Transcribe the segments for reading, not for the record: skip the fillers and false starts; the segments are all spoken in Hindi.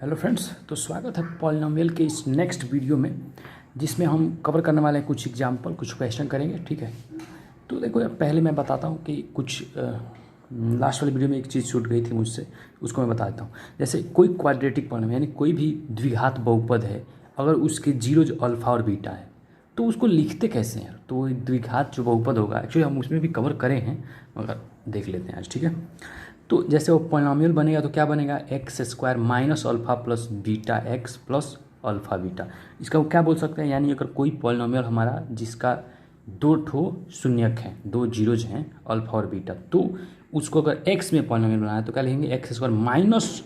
हेलो फ्रेंड्स, तो स्वागत है पॉलिनोमियल के इस नेक्स्ट वीडियो में, जिसमें हम कवर करने वाले हैं कुछ एग्जांपल, कुछ क्वेश्चन करेंगे। ठीक है, तो देखो यार, पहले मैं बताता हूँ कि कुछ लास्ट वाली वीडियो में एक चीज़ छूट गई थी मुझसे, उसको मैं बता देता हूँ। जैसे कोई क्वाड्रेटिक पॉलिनोमियल यानी कोई भी द्विघात बहुपद है, अगर उसके जीरोज अल्फा और बीटा है तो उसको लिखते कैसे हैं। तो द्विघात जो बहुपद होगा, एक्चुअली हम उसमें भी कवर करें हैं, मगर देख लेते हैं आज। ठीक है, तो जैसे वो पॉलिनोमियल बनेगा तो क्या बनेगा, x square minus alpha plus beta x plus alpha beta. इसका वो क्या बोल सकते हैं, यानी अगर कोई पॉलिनोमियल हमारा जिसका दो ठो शून्यक हैं, दो जीरोज हैं अल्फा और बीटा, तो उसको अगर एक्स में पॉलिनोमियल बनाना है तो क्या लिखेंगे, एक्स स्क्वायर माइनस,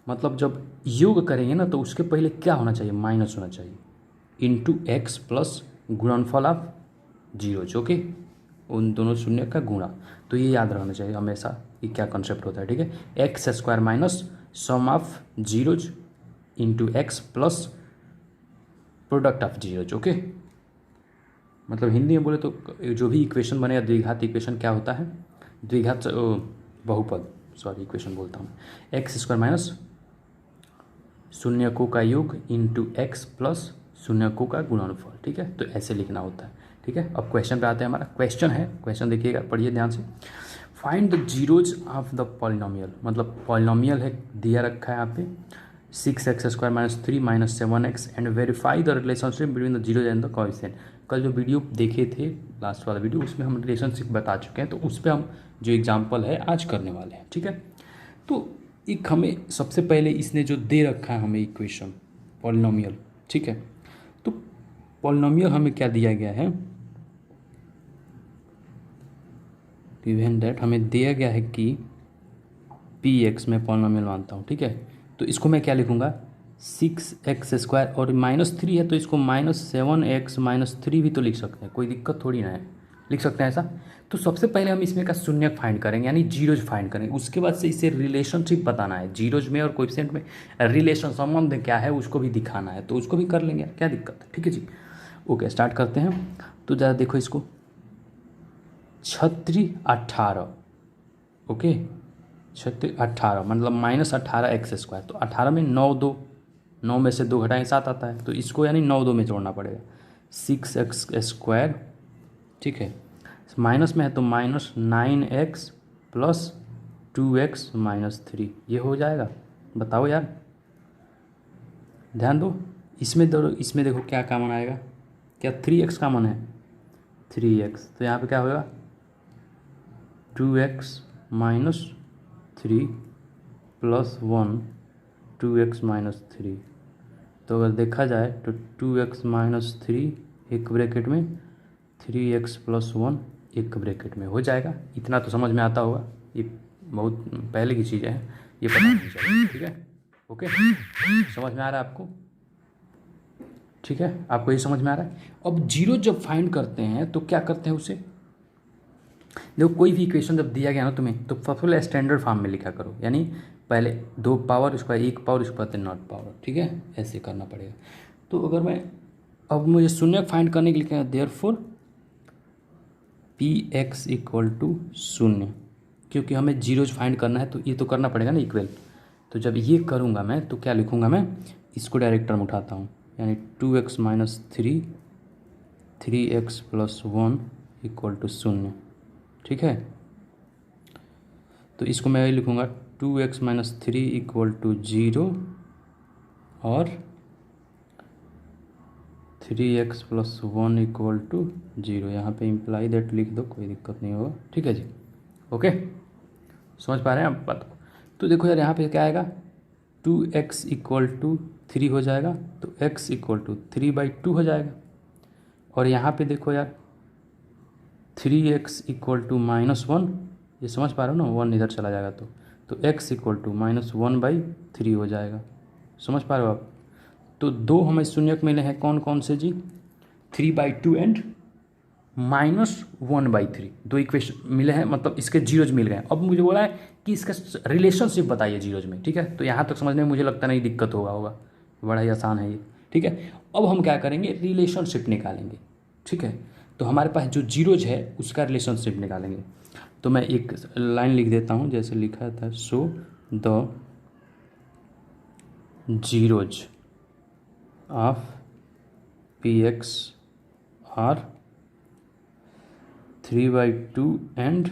मतलब जब योग करेंगे ना तो उसके पहले क्या होना चाहिए, माइनस होना चाहिए, इंटू एक्स प्लस गुणनफल ऑफ जीरोज। ओके, उन दोनों शून्य का गुणा। तो ये याद रखना चाहिए हमेशा कि क्या कॉन्सेप्ट होता है। ठीक है, x square minus sum of zeros into x plus product of zeros. Okay, मतलब हिंदी में बोले तो जो भी इक्वेशन बनेगा, द्विघात इक्वेशन क्या होता है, द्विघात बहुपद, सॉरी इक्वेशन बोलता हूँ, एक्स स्क्वायर माइनस शून्यकों का योग इंटू एक्स प्लस शून्यकों का गुणनफल। ठीक है, तो ऐसे लिखना होता है। ठीक है, अब क्वेश्चन पे आते हैं। हमारा क्वेश्चन है, क्वेश्चन देखिएगा, पढ़िए ध्यान से। Find the zeros of the polynomial, मतलब पॉलिनोमियल है, दिया रखा है यहाँ पे 6x square minus 3 minus 7x and verify the relationship between the zeros and the coefficient. कल जो वीडियो देखे थे, लास्ट वाला वीडियो, उसमें हम रिलेशनशिप बता चुके हैं, तो उस पर हम जो एग्जाम्पल है आज करने वाले हैं। ठीक है, तो एक हमें सबसे पहले इसने जो दे रखा है हमें इक्वेशन पॉलिनोमियल, ठीक है, तो पॉलिनोमियल हमें क्या दिया गया है, गिवन दैट हमें दिया गया है कि पी एक्स में पॉलिनोमियल मानता हूँ। ठीक है, तो इसको मैं क्या लिखूँगा, 6x स्क्वायर और -3 है तो इसको -7x -3 भी तो लिख सकते हैं, कोई दिक्कत थोड़ी ना है, लिख सकते हैं ऐसा। तो सबसे पहले हम इसमें का शून्यक फाइंड करेंगे, यानी जीरोज फाइंड करेंगे। उसके बाद से इसे रिलेशनशिप बताना है, जीरोज में और कोएफिशिएंट में रिलेशन, संबंध क्या है उसको भी दिखाना है, तो उसको भी कर लेंगे, क्या दिक्कत है। ठीक है जी, ओके, स्टार्ट करते हैं। तो ज़रा देखो इसको, 18, ओके, 18 मतलब -18x स्क्वायर, तो 18 में 9 में से 2 घटाएं 7 आता है, तो इसको यानी 9 में जोड़ना पड़ेगा। 6x स्क्वायर, ठीक है, माइनस में है तो -9x प्लस 2x -3, ये हो जाएगा। बताओ यार, ध्यान दो, इसमें देखो क्या कॉमन आएगा, क्या 3x कॉमन है, 3x, तो यहाँ पे क्या होगा, 2x -3 प्लस 1 2x -3। तो अगर देखा जाए तो 2x -3 एक ब्रैकेट में, 3x प्लस 1 एक ब्रैकेट में, हो जाएगा। इतना तो समझ में आता होगा, ये बहुत पहले की चीज़ें हैं, ये पता नहीं चाहिए। ठीक है, ओके, समझ में आ रहा है आपको, ठीक है, आपको ये समझ में आ रहा है। अब जीरो जब फाइंड करते हैं तो क्या करते हैं उसे, देखो कोई भी इक्वेशन जब दिया गया ना तुम्हें, तो सबसे पहले स्टैंडर्ड फॉर्म में लिखा करो, यानी पहले 2 पावर, उसके बाद 1 पावर, उसके बाद नॉट पावर। ठीक है, ऐसे करना पड़ेगा। तो अगर मैं, अब मुझे शून्य फाइंड करने के लिए क्या है, therefore P X equal to शून्य, क्योंकि हमें जीरोज फाइंड करना है तो ये तो करना पड़ेगा ना इक्वल। तो जब ये करूँगा मैं तो क्या लिखूँगा, मैं इसको डायरेक्ट टर्म उठाता हूँ, यानी 2x -3 3x plus 1 equal to शून्य। ठीक है, तो इसको मैं लिखूँगा 2x -3 इक्वल टू 0 और 3x प्लस 1 इक्वल टू 0। यहाँ पे इम्प्लाई दैट लिख दो, कोई दिक्कत नहीं होगा। ठीक है जी, ओके, समझ पा रहे हैं आप बात को। तो देखो यार, यहाँ पे क्या आएगा, 2x इक्वल टू 3 हो जाएगा, तो x इक्वल टू 3/2 हो जाएगा। और यहाँ पे देखो यार, 3x इक्वल टू -1, ये समझ पा रहे हो ना, 1 इधर चला जाएगा तो x इक्वल टू -1/3 हो जाएगा। समझ पा रहे हो आप। तो दो हमें शून्यक मिले हैं, कौन कौन से जी, 3/2 एंड -1/3, दो इक्वेशन मिले हैं, मतलब इसके जीरोज मिल गए। अब मुझे बोला है कि इसका रिलेशनशिप बताइए जीरोज में। ठीक है, तो यहाँ तक समझने में मुझे लगता नहीं दिक्कत होगा, बड़ा ही आसान है ये। ठीक है, अब हम क्या करेंगे, रिलेशनशिप निकालेंगे। ठीक है, तो हमारे पास जो जीरोज है उसका रिलेशनशिप निकालेंगे। तो मैं एक लाइन लिख देता हूँ, जैसे लिखा था, so the zeros of P X are 3/2 and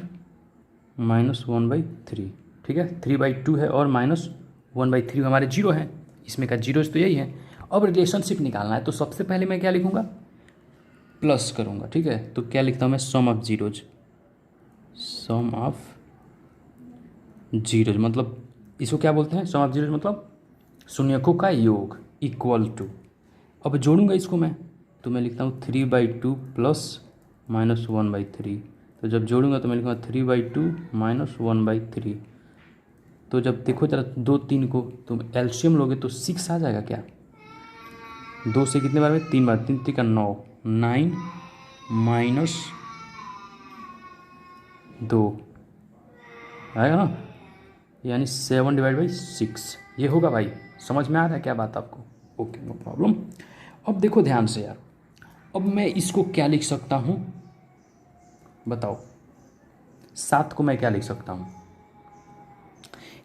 -1/3। ठीक है, 3/2 है और -1/3 हमारे जीरो हैं, इसमें का जीरोज तो यही है। अब रिलेशनशिप निकालना है तो सबसे पहले मैं क्या लिखूँगा, प्लस करूँगा। ठीक है, तो क्या लिखता हूँ मैं, sum of zeros, sum of zeros मतलब इसको क्या बोलते हैं, सम ऑफ जीरोज मतलब शून्यकों का योग इक्वल टू। अब जोड़ूंगा इसको मैं तो मैं लिखता हूँ 3/2 प्लस -1/3। तो जब जोड़ूंगा तो मैं लिखूँगा 3/2 -1/3। तो जब देखो जरा 2 3 को तुम एलसीएम लोगे तो 6 आ जाएगा क्या, 2 से कितने बार में, 3 बार, 3 3 का 9, 9 माइनस 2 आएगा ना, यानी 7/6 ये होगा भाई। समझ में आ रहा है क्या बात आपको? Okay, no problem. अब देखो ध्यान से यार, अब मैं इसको क्या लिख सकता हूँ बताओ, 7 को मैं क्या लिख सकता हूँ,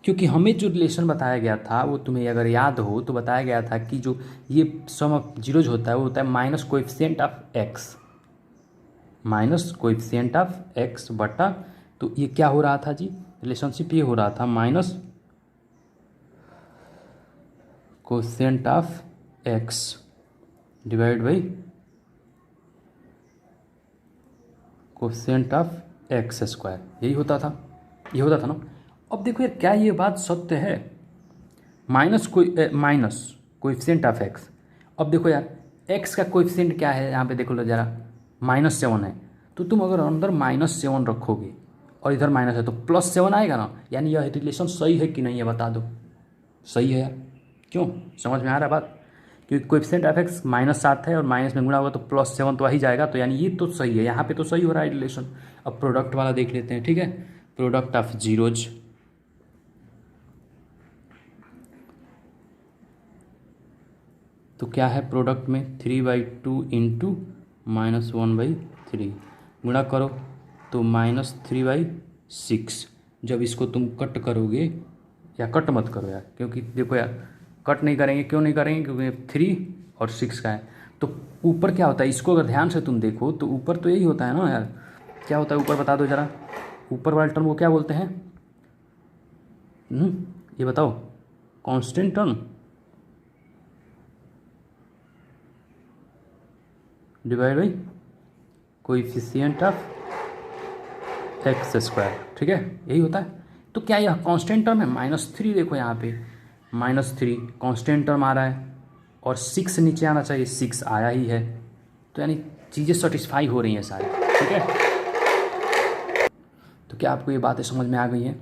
क्योंकि हमें जो रिलेशन बताया गया था वो तुम्हें अगर याद हो तो बताया गया था कि जो ये सम ऑफ जीरोज होता है वो होता है minus coefficient of x, minus coefficient of x बटा, तो ये क्या हो रहा था जी, रिलेशनशिप ये हो रहा था minus coefficient of x divide by coefficient of x square, यही होता था, ये होता था ना। अब देखो यार, क्या ये बात सत्य है, माइनस कोएफिशिएंट ऑफ एक्स। अब देखो यार, एक्स का कोएफिशिएंट क्या है यहाँ पे देखो लो जरा, -7 है, तो तुम अगर अंदर -7 रखोगे और इधर माइनस है तो +7 आएगा ना, यानी यह रिलेशन सही है कि नहीं है बता दो, सही है यार। क्यों, समझ में आ रहा है बात, क्योंकि कोएफिशिएंट ऑफ एक्स -7 है और माइनस में गुणा होगा तो +7 तो आ ही जाएगा, तो यानी ये तो सही है, यहाँ पे तो सही हो रहा है रिलेशन। अब प्रोडक्ट वाला देख लेते हैं। ठीक है, प्रोडक्ट ऑफ जीरोज, तो क्या है प्रोडक्ट में, 3/2 इंटू -1/3 गुणा करो तो -3/6। जब इसको तुम कट करोगे, या कट मत करो यार, क्योंकि देखो यार कट नहीं करेंगे, क्यों नहीं करेंगे, क्योंकि 3 और 6 का है। तो ऊपर क्या होता है, इसको अगर ध्यान से तुम देखो तो ऊपर तो यही होता है ना यार, क्या होता है ऊपर बता दो जरा, ऊपर वाला टर्म को क्या बोलते हैं, ये बताओ, constant term divide by coefficient of x square. ठीक है, यही होता है। तो क्या यह कांस्टेंट टर्म है, -3 देखो यहाँ पे, -3 कांस्टेंट टर्म आ रहा है और 6 नीचे आना चाहिए, 6 आया ही है, तो यानी चीज़ें सेटिस्फाई हो रही हैं सारी। ठीक है, तो क्या आपको ये बातें समझ में आ गई हैं?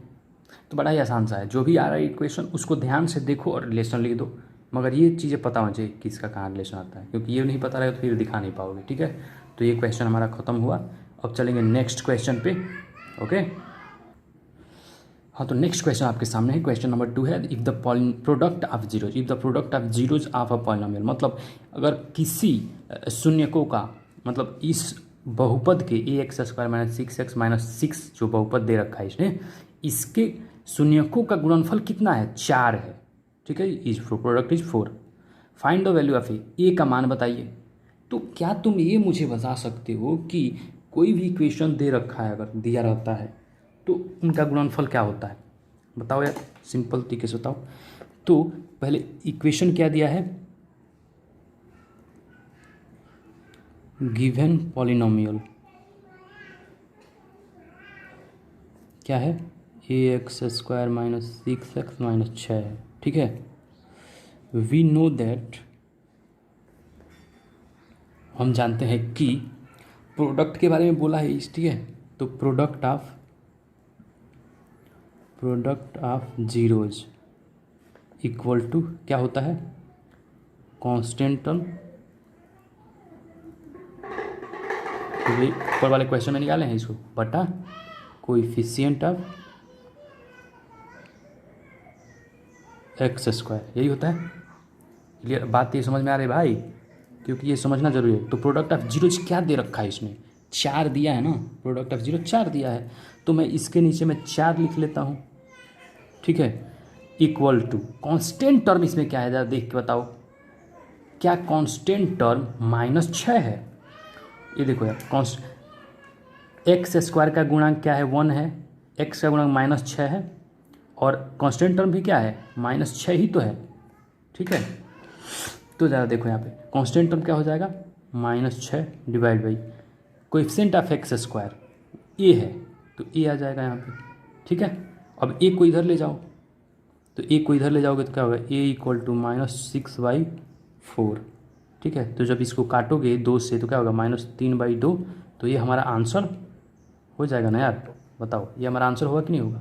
तो बड़ा ही आसान सा है, जो भी आ रहा है इक्वेशन उसको ध्यान से देखो और रिलेशन लिख दो, मगर ये चीज़ें पता होनी चाहिए किसका कहाँ रिलेशन आता है, क्योंकि ये नहीं पता रहेगा तो फिर दिखा नहीं पाओगे। ठीक है, तो ये क्वेश्चन हमारा ख़त्म हुआ। अब चलेंगे नेक्स्ट क्वेश्चन पे। ओके, हाँ, तो नेक्स्ट क्वेश्चन आपके सामने है, क्वेश्चन नंबर 2 है, if the product of zeros, if the product of zeros of a polynomial, मतलब अगर किसी शून्यकों का, मतलब इस बहुपद के ax² - 6x - 6 जो बहुपद दे रखा है इसने, इसके शून्यकों का गुणनफल कितना है, 4 है। ठीक है, is product is 4, find the value of a का मान बताइए। तो क्या तुम ये मुझे बता सकते हो कि कोई भी इक्वेशन दे रखा है, अगर दिया रहता है तो उनका गुणनफल क्या होता है, बताओ यार, सिंपल तरीके से बताओ। तो पहले इक्वेशन क्या दिया है, गिवन पॉलिनोमियल क्या है, ax² - 6x - 6 है। ठीक है, वी नो दैट, हम जानते हैं कि प्रोडक्ट के बारे में बोला है इस, ठीक है, तो product of zeros equal to क्या होता है, कांस्टेंट टर्म, ऊपर वाले क्वेश्चन में निकाले हैं इसको, बटा कोएफिशिएंट ऑफ x², यही होता है। क्लियर बात, ये समझ में आ रही है भाई, क्योंकि ये समझना जरूरी है। तो प्रोडक्ट ऑफ जीरोज क्या दे रखा है इसने, 4 दिया है ना, प्रोडक्ट ऑफ जीरो 4 दिया है, तो मैं इसके नीचे में 4 लिख लेता हूँ। ठीक है, इक्वल टू कांस्टेंट टर्म इसमें क्या है ज़रा देख के बताओ, क्या कांस्टेंट टर्म -6 है? ये देखो यार, एक्स स्क्वायर का गुणांक क्या है 1 है, एक्स का गुणांक -6 है और कांस्टेंट टर्म भी क्या है -6 ही तो है। ठीक है, तो ज़रा देखो यहाँ पे कांस्टेंट टर्म क्या हो जाएगा -6 divide by coefficient of x square a है, तो ए आ जाएगा यहाँ पे। ठीक है, अब ए को इधर ले जाओ, तो ए को इधर ले जाओगे तो क्या होगा, ए इक्वल टू -6/4। ठीक है, तो जब इसको काटोगे 2 से तो क्या होगा -3/2, तो ये हमारा आंसर हो जाएगा ना यार, बताओ ये हमारा आंसर होगा कि नहीं होगा?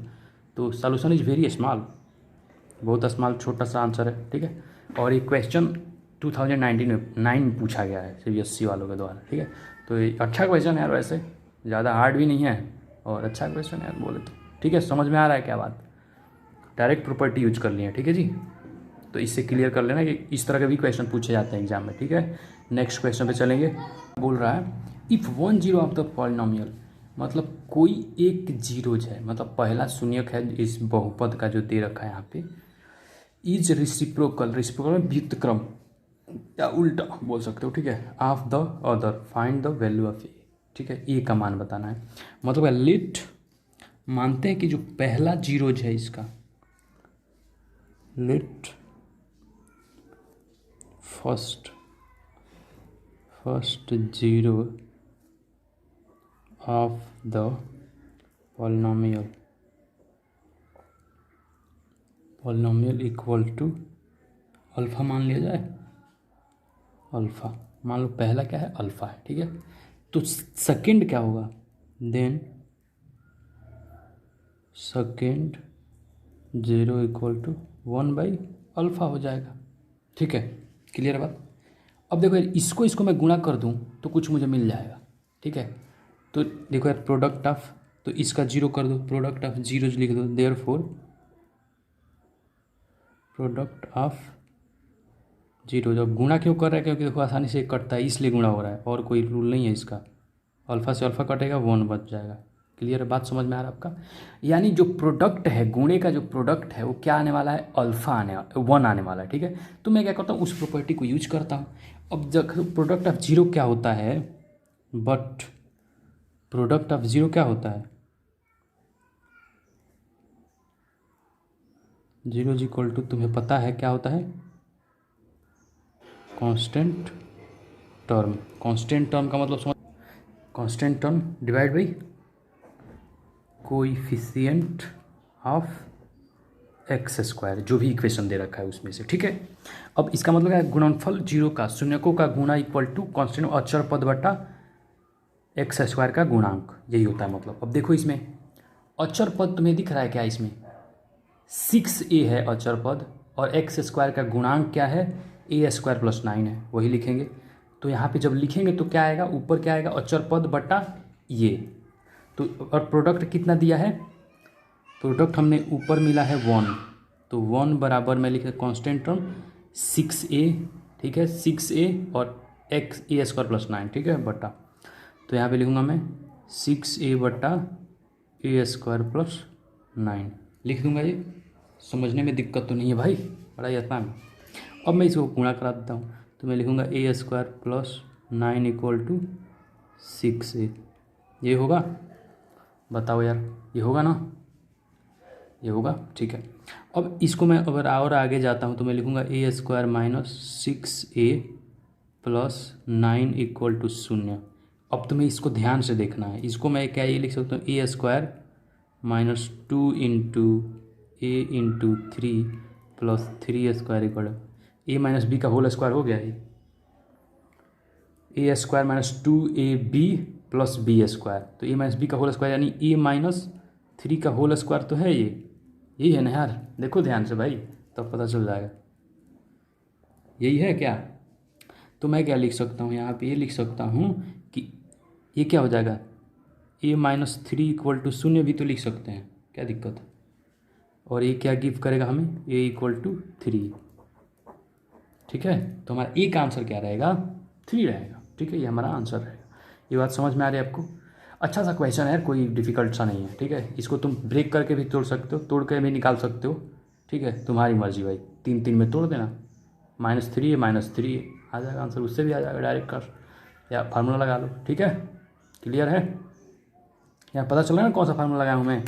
तो सॉल्यूशन इज़ वेरी स्मॉल, बहुत स्मॉल छोटा सा आंसर है। ठीक है, और ये क्वेश्चन 2019 में पूछा गया है CBSE वालों के द्वारा। ठीक है, तो ये अच्छा क्वेश्चन है यार, वैसे ज़्यादा हार्ड भी नहीं है और अच्छा क्वेश्चन है यार बोले तो। ठीक है, समझ में आ रहा है क्या बात? डायरेक्ट प्रॉपर्टी यूज कर ली है। ठीक है जी, तो इससे क्लियर कर लेना कि इस तरह के भी क्वेश्चन पूछे जाते हैं एग्जाम में। ठीक है, नेक्स्ट क्वेश्चन पे चलेंगे। बोल रहा है इफ़ 1 0 ऑफ द पॉलिनोमियल, मतलब कोई एक जीरोज है, मतलब पहला शून्यक है इस बहुपद का जो दे रखा है यहाँ पे, इज रिसिप्रोकल, रिसिप्रोकल में व्युत्क्रम या उल्टा बोल सकते हो। ठीक है, of the other find the value of a. ठीक है, ए का मान बताना है, मतलब लेट मानते हैं कि जो पहला जीरोज है इसका, let first zero of the polynomial equal to alpha मान लिया जाए। अल्फ़ा मान लो पहला क्या है, अल्फ़ा है। ठीक है, तो सेकंड क्या होगा, देन सेकंड 0 इक्वल टू 1/अल्फ़ा हो जाएगा। ठीक है, क्लियर बात? अब देखो यार, इसको मैं गुणा कर दूं तो कुछ मुझे मिल जाएगा। ठीक है, तो देखो यार प्रोडक्ट ऑफ, तो इसका 0 कर दो, प्रोडक्ट ऑफ जीरोज लिख दो, देयरफॉर प्रोडक्ट ऑफ जीरो। जब गुणा क्यों कर रहा है, क्योंकि देखो आसानी से कटता है इसलिए गुणा हो रहा है, और कोई रूल नहीं है इसका। अल्फ़ा से अल्फ़ा कटेगा 1 बच जाएगा। क्लियर बात, समझ में आ रहा है आपका? यानी जो प्रोडक्ट है, गुणे का जो प्रोडक्ट है वो क्या आने वाला है, अल्फ़ा 1 आने वाला है। ठीक है, तो मैं क्या करता हूँ, उस प्रॉपर्टी को यूज करता हूँ। अब जब प्रोडक्ट ऑफ जीरो क्या होता है, बट प्रोडक्ट ऑफ जीरो क्या होता है, जीरो इक्वल टू, तुम्हें पता है क्या होता है, कांस्टेंट टर्म। कांस्टेंट टर्म का मतलब समझ, constant term divide by coefficient of x square, जो भी इक्वेशन दे रखा है उसमें से। ठीक है, अब इसका मतलब है गुणनफल जीरो का शून्यकों का गुणा इक्वल टू कांस्टेंट अचर पद बटा एक्स स्क्वायर का गुणांक, यही होता है मतलब। अब देखो इसमें अचर पद तुम्हें दिख रहा है क्या, इसमें 6a है अचर पद, और एक्स स्क्वायर का गुणांक क्या है, a² + 9 है, वही लिखेंगे। तो यहाँ पे जब लिखेंगे तो क्या आएगा, ऊपर क्या आएगा, अचर पद बटा ये, तो और प्रोडक्ट कितना दिया है, प्रोडक्ट हमने ऊपर मिला है 1, तो 1 बराबर में लिखे कांस्टेंट टर्म 6a। ठीक है, 6a और a² + 9। ठीक है, बटा, तो यहाँ पे लिखूँगा मैं 6a बटा a² + 9 लिख दूँगा। ये समझने में दिक्कत तो नहीं है भाई, बड़ा ही आसान है। अब मैं इसको गुणा करा देता हूँ, तो मैं लिखूँगा a² + 9 इक्वल टू 6a। ये होगा, बताओ यार, ये होगा ना, ये होगा। ठीक है, अब इसको मैं अगर और आगे जाता हूँ तो मैं लिखूँगा a² - 6a + 9 इक्वल टू 0। अब तुम्हें इसको ध्यान से देखना है, इसको मैं क्या ये लिख सकता हूँ, a² - 2 × a × 3 + 3a² equal a - b का होल स्क्वायर हो गया ये, a² - 2ab + b², तो a - b का होल स्क्वायर यानी a - 3 का होल स्क्वायर तो है ये, यही है ना यार, देखो ध्यान से भाई तब पता चल जाएगा, यही है क्या। तो मैं क्या लिख सकता हूँ यहाँ पे, ये लिख सकता हूँ कि ये क्या हो जाएगा, a - 3 इक्वल टू 0 भी तो लिख सकते हैं, क्या दिक्कत है। और ये क्या गिव करेगा हमें, a इक्वल टू 3। ठीक है, तो हमारा ए का आंसर क्या रहेगा, 3 रहेगा। ठीक है, ये हमारा आंसर रहेगा। ये बात समझ में आ रही है आपको? अच्छा सा क्वेश्चन है, कोई डिफिकल्ट सा नहीं है। ठीक है, इसको तुम ब्रेक करके भी तोड़ सकते हो, तोड़ के भी निकाल सकते हो। ठीक है, तुम्हारी मर्जी भाई, 3 3 में तोड़ देना, -3 है -3 है, आ जाएगा आंसर, उससे भी आ जाएगा डायरेक्ट कर, या फार्मूला लगा लो। ठीक है, क्लियर है? यहाँ पता चल रहा है ना कौन सा फार्मूला लगाया हूँ मैं?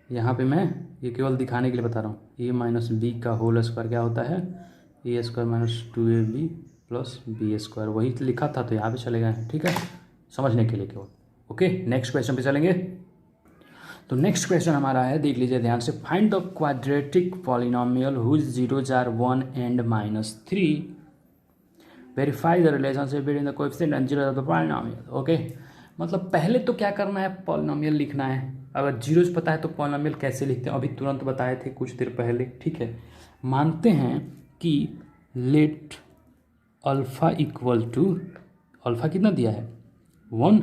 यहाँ पे मैं ये केवल दिखाने के लिए बता रहा हूँ। ए माइनस बी का होल स्क्वायर क्या होता है? A square minus 2ab plus b square, वही लिखा था तो यहाँ पे चले गए। ठीक है, समझने के लिए केवल। ओके, नेक्स्ट क्वेश्चन पे चलेंगे। तो नेक्स्ट क्वेश्चन हमारा है, देख लीजिए ध्यान से। Find the quadratic polynomial whose zeros are 1 and -3, verify the relationship between the coefficient and zeros of the polynomial. Okay, मतलब पहले तो क्या करना है, पॉलिनोमियल लिखना है। अगर जीरोज पता है तो पॉलिनोमियल कैसे लिखते हैं अभी तुरंत बताए थे कुछ देर पहले। ठीक है, मानते हैं कि let alpha equal to, alpha कितना दिया है 1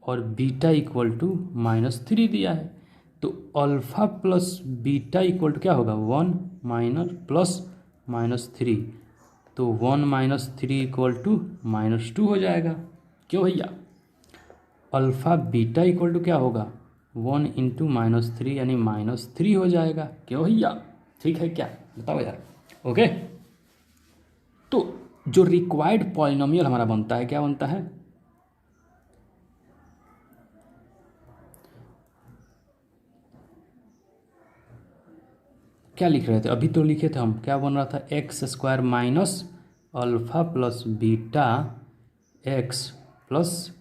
और बीटा इक्वल टू -3 दिया है, तो alpha plus beta equal to क्या होगा 1 माइनस प्लस -3, तो 1 -3 इक्वल टू -2 हो जाएगा। क्यों भैया? अल्फ़ा बीटा इक्वल टू क्या होगा 1 इंटू -3 यानी -3 हो जाएगा। क्यों भैया? ठीक है क्या, बताओ यार। ओके, तो जो रिक्वायर्ड पॉलिनोमियल हमारा बनता है, क्या बनता है? क्या लिख रहे थे अभी? तो लिखे थे हम, क्या बन रहा था? X square minus alpha plus beta x plus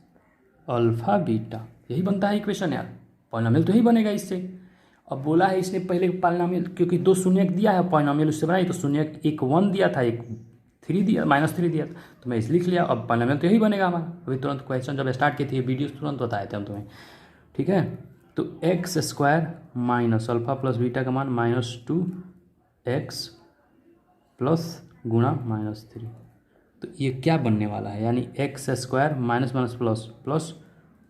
alpha beta, यही बनता है इक्वेशन यार। पॉलिनोमियल तो ही बनेगा इससे। अब बोला है इसने पहले पॉलिनोमियल, क्योंकि 2 शून्य दिया है पॉलिनोमियल उससे बनाई, तो शून्य एक 1 दिया था, एक 3 दिया, -3 दिया था, तो मैं इसे लिख लिया। अब पॉलिनोमियल तो यही बनेगा हमारा। अभी तुरंत क्वेश्चन जब स्टार्ट किए थे वीडियो तुरंत बताए थे हम तुम्हें। ठीक है, तो x square minus alpha plus beta का मान -2x प्लस गुणा -3, तो ये क्या बनने वाला है? यानी x square minus minus plus plus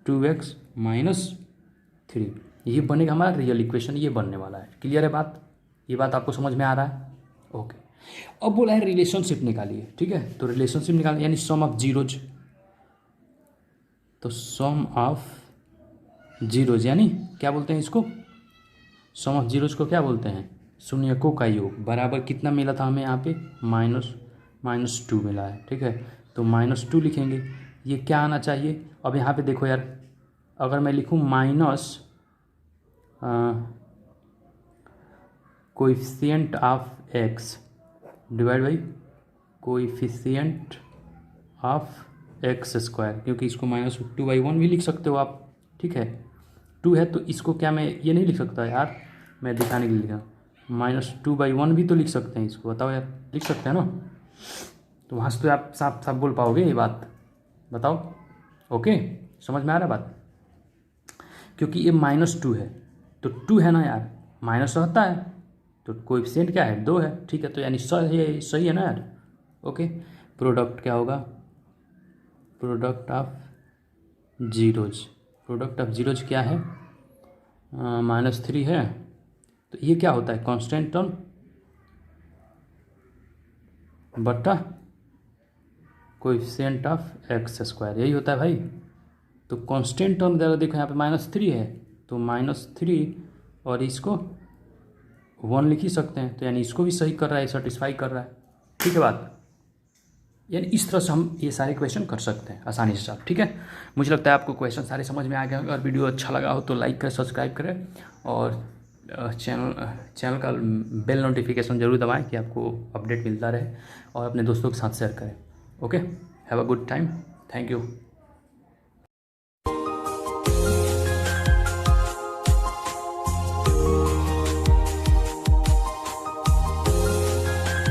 2x -3, ये बनेगा हमारा रियल इक्वेशन, ये बनने वाला है। क्लियर है बात? ये बात आपको समझ में आ रहा है? ओके, अब बोला है रिलेशनशिप निकालिए। ठीक है, तो रिलेशनशिप निकालिए यानी सम ऑफ जीरोज, तो सम ऑफ जीरोज यानी क्या बोलते हैं इसको? सम ऑफ जीरोज को क्या बोलते हैं? शून्यकों का योग, बराबर कितना मिला था हमें यहाँ पे? -2 मिला है। ठीक है, तो -2 लिखेंगे। ये क्या आना चाहिए? अब यहाँ पे देखो यार, अगर मैं लिखूँ minus coefficient of x divide by coefficient of x square, क्योंकि इसको -2/1 भी लिख सकते हो आप। ठीक है, 2 है तो इसको क्या मैं ये नहीं लिख सकता यार, मैं दिखाने के लिए लिखा, -2/1 भी तो लिख सकते हैं इसको, बताओ यार, लिख सकते हैं ना? तो वहाँ से तो आप साफ साफ बोल पाओगे ये बात, बताओ। ओके, समझ में आ रहा है बात? क्योंकि ये -2 है, तो 2 है ना यार, माइनस रहता है, तो कोएफिशिएंट क्या है 2 है। ठीक है, तो यानी सही है ना यार? ओके, प्रोडक्ट क्या होगा? Product of zeros, product of zeros क्या है? -3 है, तो ये क्या होता है? कांस्टेंट टर्म बटा कोएफिशिएंट ऑफ एक्स स्क्वायर, यही होता है भाई। तो कांस्टेंट टर्म देखो यहाँ पे -3 है, तो -3 और इसको 1 लिख ही सकते हैं, तो यानी इसको भी सही कर रहा है, सेटिस्फाई कर रहा है। ठीक है बात? यानी इस तरह से हम ये सारे क्वेश्चन कर सकते हैं आसानी से साहब। ठीक है, मुझे लगता है आपको क्वेश्चन सारे समझ में आ गए होंगे। और वीडियो अच्छा लगा हो तो लाइक करें, सब्सक्राइब करें, और चैनल का बेल नोटिफिकेशन जरूर दबाएं कि आपको अपडेट मिलता रहे, और अपने दोस्तों के साथ शेयर करें। Okay, have a good time, thank you.